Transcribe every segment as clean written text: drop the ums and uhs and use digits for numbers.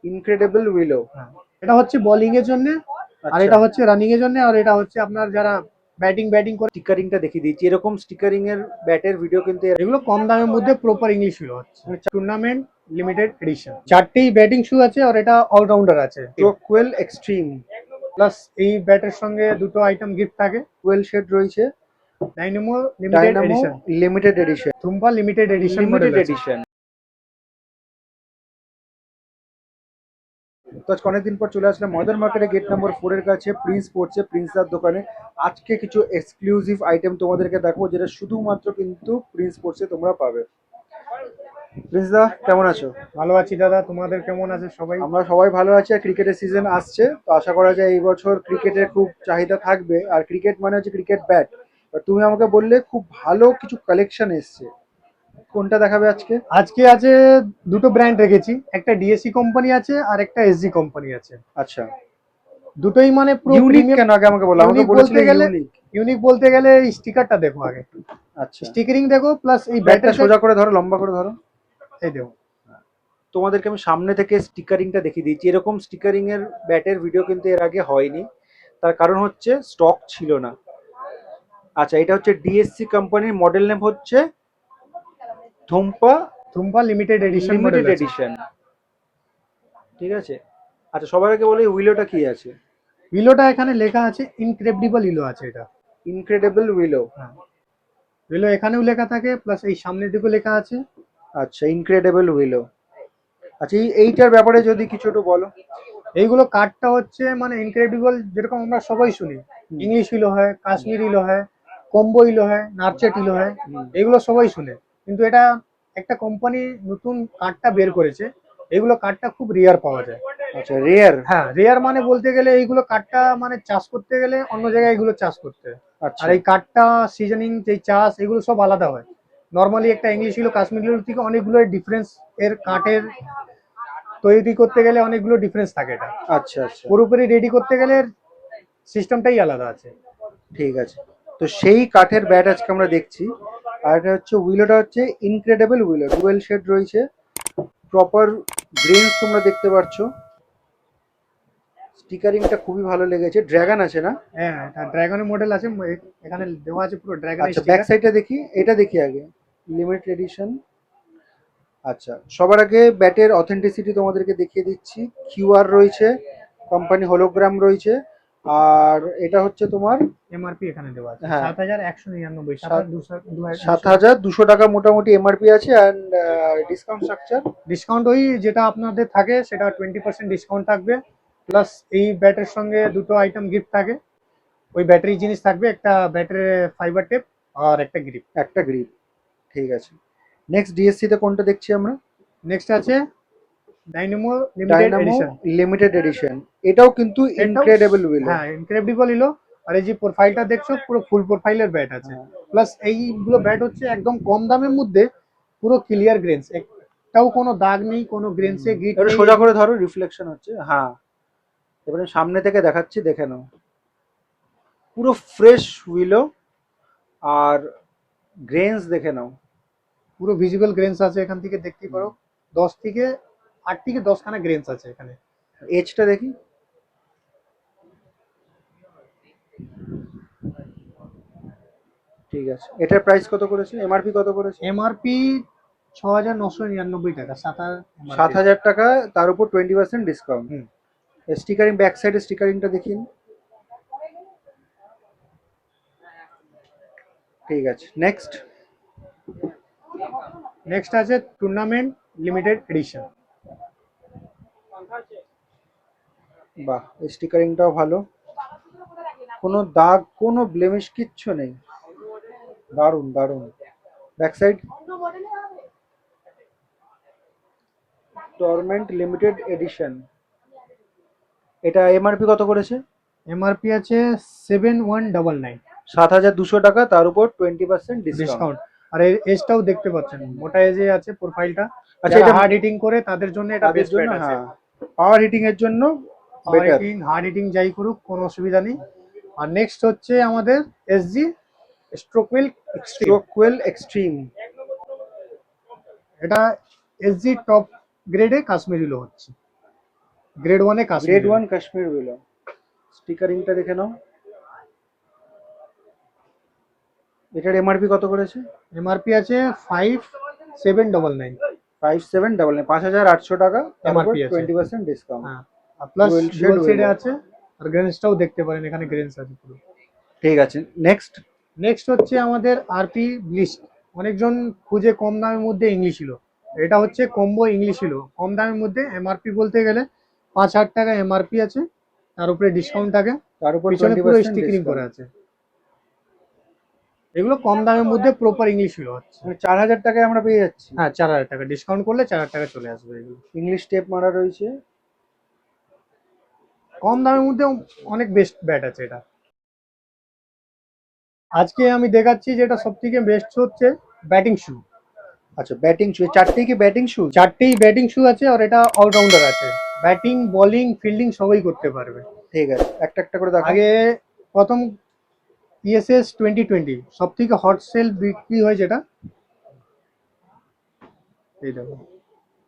Incredible উইলো। হ্যাঁ, এটা হচ্ছে বোলিং এর জন্য, আর আচ্ছা, এটা হচ্ছে রানিং এর জন্য, আর এটা হচ্ছে আপনার যারা ব্যাটিং ব্যাটিং করে। স্টিকারিংটা দেখিয়ে দিচ্ছি, এরকম স্টিকারিং এর ব্যাটের ভিডিও কিন্তু এগুলো কম দামের মধ্যে প্রপার ইংলিশ শু হচ্ছে, টুর্নামেন্ট লিমিটেড এডিশন। চারটেই ব্যাটিং শু আছে, আর এটা অলরাউন্ডার আছে। স্ট্রোকওয়েল এক্সট্রিম প্লাস এই ব্যাটের সঙ্গে দুটো আইটেম গিফট থাকে। ওয়েল শেড রয়েছে। Dynamo limited dynamo edition, limited edition. থুম্পা লিমিটেড এডিশন মডেল লিমিটেড আছে। এডিশন। তো আজকে অনেকদিন পর চলে আসলাম মডার্ন মার্কেটে গেট নাম্বার 4 এর কাছে প্রিন্স স্পোর্টসে, প্রিন্সদার দোকানে। আজকে কিছু এক্সক্লুসিভ আইটেম তোমাদেরকে দেখাবো, যেটা শুধুমাত্র কিন্তু প্রিন্স স্পোর্টসে তোমরা পাবে। প্রিন্সদা, কেমন আছো? ভালো আছি দাদা, তোমাদের কেমন আছে সবাই? আমরা সবাই ভালো আছি। আর ক্রিকেটের সিজন আসছে, তো আশা করা যায় এই বছর ক্রিকেটের খুব চাহিদা থাকবে। আর ক্রিকেট মানে হচ্ছে ক্রিকেট ব্যাট। তুমি আমাকে বললে খুব ভালো কিছু কালেকশন এসছে, কোনটা দেখাবে আজকে? আজকে আছে দুটো ব্র্যান্ড রেখেছি, একটা ডিএসসি কোম্পানি আছে আর একটা এসজি কোম্পানি আছে। আচ্ছা, দুটোই মানে পুরো ইউনিক প্রিমিয়াম। কেন আগে আমাকে বলো, আমাকে ইউনিক বলতে বলেছিলে গেলে, ইউনিক। ইউনিক বলতে গেলে স্টিকারটা দেখো আগে, আচ্ছা, স্টিকারিং দেখো, প্লাস এই ব্যাটটা ব্যাটের সোজা করে ধরো, লম্বা করে ধরো। এই দেখো। তোমাদেরকে আমি সামনে থেকে স্টিকারিংটা দেখিয়ে দিচ্ছি, এরকম স্টিকারিং এর ব্যাটের ভিডিও কিন্তু এর আগে হয়নি। তার কারণ হচ্ছে স্টক ছিল না। আচ্ছা, এটা হচ্ছে ডিএসসি কোম্পানির, মডেল নেম হচ্ছে থুম্পা থুম্পা লিমিটেড এডিশন মডেল লিমিটেড আছে। এডিশন। ঠিক আছে। আচ্ছা, সবার আগে বলে উইলোটা কি আছে? ইলোটা এখানে লেখা আছে ইনক্রেডিবল ইলো আছে এটা। ইনক্রেডিবল উইলো। হ্যাঁ, ইলো এখানেও লেখা থাকে, প্লাস এই সামনের দিকেও লেখা আছে। আচ্ছা, ইনক্রেডিবল উইলো। আচ্ছা, এইটার ব্যাপারে যদি কিছু একটু বলো। এইগুলো কাঠটা হচ্ছে মানে ইনক্রেডিবল, যেরকম আমরা সবাই শুনি ইংলিশ ইলো হয়, কাশ্মীর ইলো হয়, কম্বো ইলো হয়, নার্চেট ইলো হয়, এগুলো সবাই শুনে। কিন্তু এটা একটা কোম্পানি নতুন কাঠটা বের করেছে, এগুলো কাঠটা খুব রেয়ার পাওয়া যায়। আচ্ছা, রেয়ার। হ্যাঁ, রেয়ার মানে বলতে গেলে এইগুলো কাঠটা মানে চাষ করতে গেলে অন্য জায়গায় এগুলো চাষ করতে হয়। আর আচ্ছা, এই কাঠটা সিজনিং যে চাষ এগুলো সব আলাদা হয়। নর্মালি একটা ইংলিশ ইলো কাশ্মীর ইলোর থেকে অনেকগুলো ডিফারেন্স, এর কাঠের তৈরি করতে গেলে অনেকগুলো ডিফারেন্স থাকে। এটা আচ্ছা, আচ্ছা, পুরোপুরি রেডি করতে গেলে সিস্টেমটাই আলাদা আছে। ঠিক আছে। তো সেই কাঠের ব্যাট আজকে আমরা দেখছি। আর এটা হচ্ছে উইলোটা হচ্ছে ইনক্রেডিবল উইলো, ডুয়েল শেড রয়েছে, প্রপার গ্রেনস তোমরা দেখতে পাচ্ছ। স্টিকারিংটা খুবই ভালো লেগেছে, ড্রাগন আছে না? হ্যাঁ, এটা ড্রাগনের মডেল আছে, এখানে দেওয়া আছে পুরো ড্রাগনের আচ্ছা, ব্যাক স্টিকার। সাইডটা দেখি, এটা দেখি আগে। Limited edition. আচ্ছা, সবার আগে ব্যাটের অথেন্টিসিটি তোমাদেরকে দেখিয়ে দিচ্ছি। কিউআর রয়েছে, কোম্পানি হোলোগ্রাম রয়েছে। আর এটা হচ্ছে তোমার এমআরপি এখানে দেওয়া আছে হ্যাঁ 7,199, সাত 7,200। 7,200 টাকা মোটামুটি এমআরপি আছে। And discount structure. ডিসকাউন্ট ওই যেটা আপনাদের থাকে সেটা 20% ডিসকাউন্ট থাকবে। প্লাস এই ব্যাটের সঙ্গে দুটো আইটেম গিফট থাকে। ওই ব্যাটারি জিনিস থাকবে, একটা ব্যাটারি ফাইবার টেপ আর একটা গ্রিপ। একটা গ্রিপ। ঠিক আছে। নেক্সট ডিএসসি তে কোনটা দেখছি আমরা? নেক্সট আছে dynamo limited dynamo edition. Limited edition. এটাও কিন্তু এটাও ইনক্রেডিবল উইলো। হ্যাঁ ইনক্রেডিবল ইলো। আর এই যে প্রোফাইলটা দেখছো পুরো ফুল প্রোফাইলের ব্যাট আছে। প্লাস এইগুলো ব্যাট হচ্ছে একদম কম দামের মধ্যে, পুরো ক্লিয়ার গ্রেনস, একটাও কোনো দাগ নেই, কোনো গ্রেনসে গিট এবারে নেই। সোজা করে ধরো, রিফ্লেকশন হচ্ছে। হ্যাঁ, এবারে সামনে থেকে দেখাচ্ছি, দেখে নাও। পুরো ফ্রেশ উইলো। আর গ্রেনস দেখে নাও। পুরো ভিজিবল গ্রেনস আছে, এখান থেকে দেখতেই পারো। 8 থেকে 10 খানা গ্রেনস আছে এখানে। এজটা দেখি। ঠিক আছে, এটার প্রাইস কত করেছে, এমআরপি কত করেছে? এমআরপি 6,999 টাকা, 7,000 টাকা, তার উপর 20% ডিসকাউন্ট। হুম। স্টিকারিং, ব্যাক সাইডে স্টিকারিংটা দেখিন। ঠিক আছে, নেক্সট। নেক্সট আছে টুর্নামেন্ট লিমিটেড এডিশন। বাহ, স্টিকারিংটাও ভালো, কোনো দাগ কোনো ব্লেমিশ কিচ্ছু নেই। দারুণ দারুণ। Back side, torment limited edition. এটা এমআরপি কত করেছে? এমআরপি আছে 7,199 7,200 টাকা, তার উপর 20% ডিসকাউন্ট। ডিসকাউন্ট। আর এর এজটাও দেখতে পাচ্ছেন, মোটা এজে আছে প্রোফাইলটা। আচ্ছা, যারা এটা হার্ড হিটিং করে তাদের জন্য এটা তাদের বেস্ট জন্য, ব্যাট আছে। হ্যাঁ, পাওয়ার হিটিং এর জন্য power better. Hitting hard hitting যাই করুক কোনো অসুবিধা নেই। আর নেক্সট হচ্ছে আমাদের SG strokewell extreme. Strokewell extreme. এটা এসজি টপ গ্রেডে কাশ্মীরি লো হচ্ছে। Grade 1 A grade Kashmir 1 Kashmir below. স্টিকারিংটা দেখে নাও। এটার এমআরপি কত করেছে? এমআরপি আছে 5799 5799, 5800 টাকা, তার উপর এমআরপি আছে। 20% ডিসকাউন্ট। হ্যাঁ, আর প্লাস ডুয়েল শেড ডুয়াল শেডে ওয়েলো। আছে, আর গ্রেন্সটাও দেখতে পারেন, এখানে গ্রেন্স আছে পুরো। ঠিক আছে, নেক্সট। নেক্সট হচ্ছে আমাদের আরপি ব্লিস্ট। অনেকজন খুঁজে কম দামের মধ্যে ইংলিশ ছিল, এটা হচ্ছে কম্বো ইংলিশ ছিল কম দামের মধ্যে। এমআরপি বলতে গেলে 5000 টাকা এমআরপি আছে, তার উপরে ডিসকাউন্ট থাকে, তার উপর পিছনে পুরো 20% স্টিকারিং করে ডিসকাউন্ট। আছে। এগুলো কম দামের মধ্যে প্রপার ইংলিশ ছিল হচ্ছে। মানে 4000 টাকায় আমরা পেয়ে যাচ্ছি। হ্যাঁ, 4000 টাকা ডিসকাউন্ট করলে 4000 টাকা চলে আসবে এগুলো। ইংলিশ টেপ মারা রয়েছে। কম দামের মধ্যে অনেক বেস্ট ব্যাট আছে এটা। আজকে আমি দেখাচ্ছি যেটা সব থেকে বেস্ট হচ্ছে ব্যাটিং শু। আচ্ছা, ব্যাটিং শু, চারটেই কি ব্যাটিং শু? চারটেই ব্যাটিং শু আছে, আর এটা অলরাউন্ডার আছে, ব্যাটিং বোলিং ফিল্ডিং সবই করতে পারবে। ঠিক আছে, একটা একটা করে দেখো। আগে প্রথম ইএসএস 2020 সব থেকে হট সেল বিক্রি হয় যেটা, এই দেখো,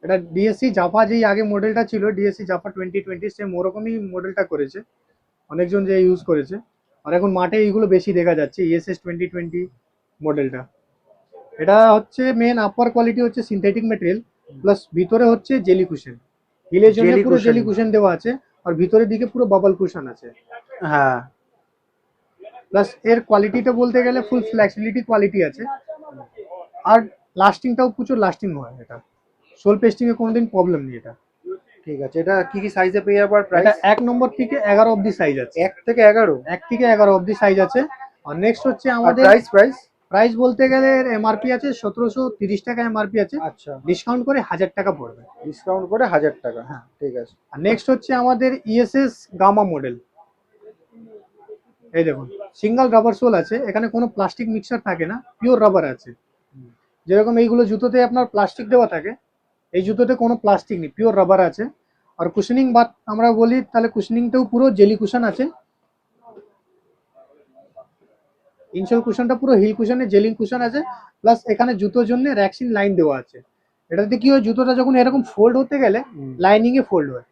এটা ডিএসসি জাফা, যেই আগে মডেলটা ছিল ডিএসসি জাফা 2020, সেম ওরকমই মডেলটা করেছে অনেকজন যে ইউজ করেছে। আর এখন মাঠে এইগুলো বেশি দেখা যাচ্ছে, ইএসএস 2020 মডেলটা। এটা হচ্ছে মেন আপার কোয়ালিটি হচ্ছে সিনথেটিক ম্যাটেরিয়াল, প্লাস ভিতরে হচ্ছে জেলি কুশন, হিলের জন্য জেলি পুরো কুশন। জেলি কুশন দেওয়া আছে, আর ভিতরের দিকে পুরো বাবল কুশন আছে। হ্যাঁ। প্লাস এর কোয়ালিটিটা বলতে গেলে ফুল ফ্লেক্সিবিলিটি কোয়ালিটি আছে, আর লাস্টিংটাও প্রচুর লাস্টিং হয় এটা, সোল পেস্টিং এ কোনোদিন প্রবলেম নেই এটা। ঠিক আছে, এটা কি কি সাইজে পেয়ে যাবো আর এটা প্রাইস? 1 নম্বর থেকে 11 অবধি সাইজ আছে। 1 থেকে 11? 1 থেকে 11 অবধি সাইজ আছে। আর নেক্সট হচ্ছে আর আমাদের প্রাইস? প্রাইস প্রাইস বলতে গেলে এমআরপি আছে 1730 টাকা এমআরপি আছে, আচ্ছা, ডিসকাউন্ট করে 1000 টাকা পড়বে। ডিসকাউন্ট করে 1000 টাকা। হ্যাঁ। ঠিক আছে। আর নেক্সট হচ্ছে আমাদের ইএসএস গামা মডেল। এই দেখুন, সিঙ্গেল রাবার সোল আছে, এখানে কোনো প্লাস্টিক মিক্সার থাকে না, পিওর রাবার আছে। যেরকম এইগুলো জুতোতে আপনার প্লাস্টিক দেওয়া থাকে, এই জুতোতে কোনো প্লাস্টিক নেই, পিওর রাবার আছে। আর কুশনিং বাদ আমরা বলি তাহলে কুশনিংটাও পুরো জেলি কুশন আছে। ইনসোল কুশনটা পুরো হিল কুশনে জেলি কুশন আছে, প্লাস এখানে জুতোর জন্য র্যাক্সিন লাইন দেওয়া আছে। এটাতে কি হয়, জুতোটা যখন এরকম ফোল্ড হতে গেলে লাইনিং এ ফোল্ড হয়।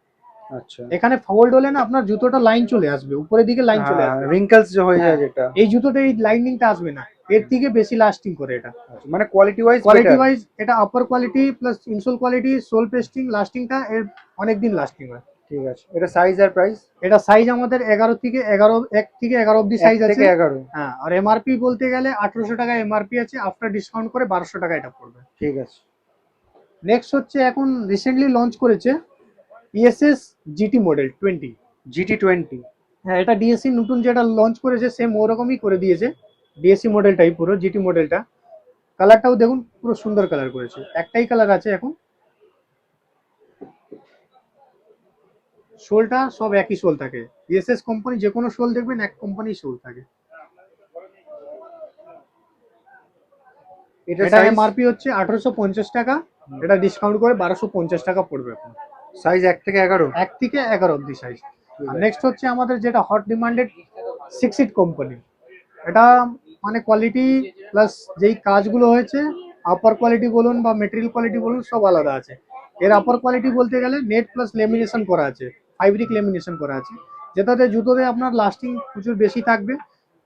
আচ্ছা, এখানে ফোল্ড হলে না আপনার জুতোটা লাইন চলে আসবে, উপরের দিকে লাইন চলে আসবে, রিঙ্কেলস যে হয়ে যায় হ্যাঁ। যেটা। এই জুতোতে এই লাইনিংটা আসবে না, এর থেকে বেশি লাস্টিং করে এটা। আচ্ছা, মানে কোয়ালিটি ওয়াইজ কোয়ালিটি ওয়াইজ এটা upper quality plus insole quality, sole pasting, লাস্টিংটা এর অনেক দিন লাস্টিং হয়। ঠিক আছে, এটা সাইজ আর প্রাইস? এটা সাইজ আমাদের 11 থেকে 11, 1 থেকে 11 অবধি সাইজ 1 আছে। থেকে 11? হ্যাঁ, আর এমআরপি বলতে গেলে 1800 টাকা এমআরপি আছে, আফটার ডিসকাউন্ট করে 1200 টাকা এটা পড়বে। ঠিক আছে। নেক্সট হচ্ছে এখন রিসেন্টলি লঞ্চ করেছে ইএসএস জিটি মডেল 20। GT20? হ্যাঁ, এটা ডিএসসি নতুন যেটা লঞ্চ করেছে সেম ওরকমই করে দিয়েছে, ডিএসসি মডেলটাই পুরো জিটি মডেলটা। কালারটাও দেখুন পুরো সুন্দর কালার করেছে, একটাই কালার আছে এখন। শোলটা সব একই শোল থাকে, ইএসএস কোম্পানি যে কোনো শোল দেখবেন এক কোম্পানি শোল থাকে। এটা এটা সাইজ? এমআরপি হচ্ছে 1850 টাকা, এটা ডিসকাউন্ট করে 1250 টাকা পড়বে এখন। সাইজ 1 থেকে 11? 1 থেকে 11 অবধি সাইজ। আর নেক্সট হচ্ছে আমাদের যেটা হট ডিমান্ডেড 6 কোম্পানি। এটা মানে কোয়ালিটি প্লাস যেই কাজগুলো হয়েছে, আপার কোয়ালিটি বলুন বা মেটেরিয়াল কোয়ালিটি বলুন সব আলাদা আছে। এর আপার কোয়ালিটি বলতে গেলে নেট প্লাস লেমিনেশন করা আছে, ফাইব্রিক লেমিনেশন করা আছে, যেটাতে জুতোতে আপনার লাস্টিং প্রচুর বেশি থাকবে,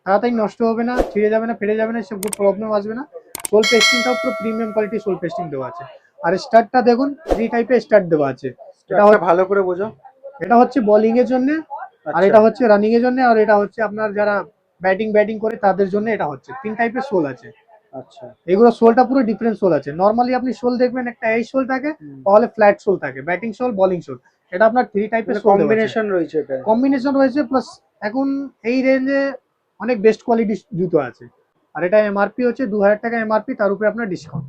তাড়াতাড়ি নষ্ট হবে না, ছিঁড়ে যাবে না, ফেটে যাবে না, সেসব প্রবলেম আসবে না। সোল পেস্টিংটাও পুরো প্রিমিয়াম কোয়ালিটি সোল পেস্টিং দেওয়া আছে। আর স্টার্টটা দেখুন 3 টাইপের স্টার্ট দেওয়া আছে। এটা ভালো করে বোঝো। এটা হচ্ছে বোলিং এর জন্য, আর আচ্ছা। এটা হচ্ছে রানিং এর জন্য, আর এটা হচ্ছে আপনার যারা ব্যাটিং করে তাদের জন্য। এটা হচ্ছে 3 টাইপের সোল আছে। আচ্ছা। এগুলো সোলটা পুরো ডিফারেন্ট সোল আছে। নরমালি আপনি সোল দেখবেন একটা এই সোল থাকে, তাহলে ফ্ল্যাট সোল থাকে, ব্যাটিং সোল, বোলিং সোল। এটা আপনার 3 টাইপের সোল কম্বিনেশন রয়েছে এটা। কম্বিনেশন রয়েছে, প্লাস এখন এই রেঞ্জে অনেক বেস্ট কোয়ালিটি জুতো আছে। আর এটা এমআরপি হচ্ছে 2000 টাকা এমআরপি, তার উপরে আপনার ডিসকাউন্ট,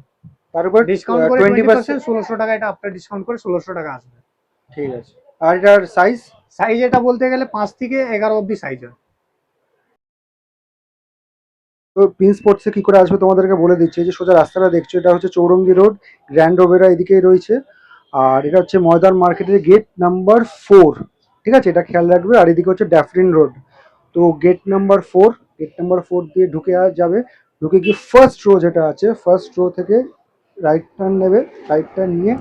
তার উপর ডিসকাউন্ট করে 20%। 1600 টাকা, এটা আফটার ডিসকাউন্ট করে 1600 টাকা আসবে। ঠিক আছে। আর এটার সাইজ? সাইজ এটা বলতে গেলে 5 থেকে 11 অবধি সাইজ হয়। তো প্রিন্স স্পোর্টসে কি করে আসবে তোমাদেরকে বলে দিচ্ছি। এই যে সোজা রাস্তাটা দেখছো, এটা হচ্ছে চৌরঙ্গি রোড, গ্র্যান্ড ওবেরা এদিকেই রয়েছে। আর এটা হচ্ছে ময়দান মার্কেটের গেট নাম্বার 4, ঠিক আছে, এটা খেয়াল রাখবে। আর এদিকে হচ্ছে ড্যাফরিন রোড। তো গেট নাম্বার 4 দিয়ে ঢুকে যাবে। ঢুকে গিয়ে ফার্স্ট রো যেটা আছে, ফার্স্ট রো থেকে রাইট টার্ন নেবে, রাইট টার্ন নিয়ে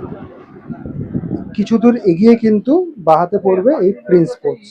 কিছু দূর এগিয়ে কিন্তু বাহাতে পড়বে এই প্রিন্স স্পোর্টস।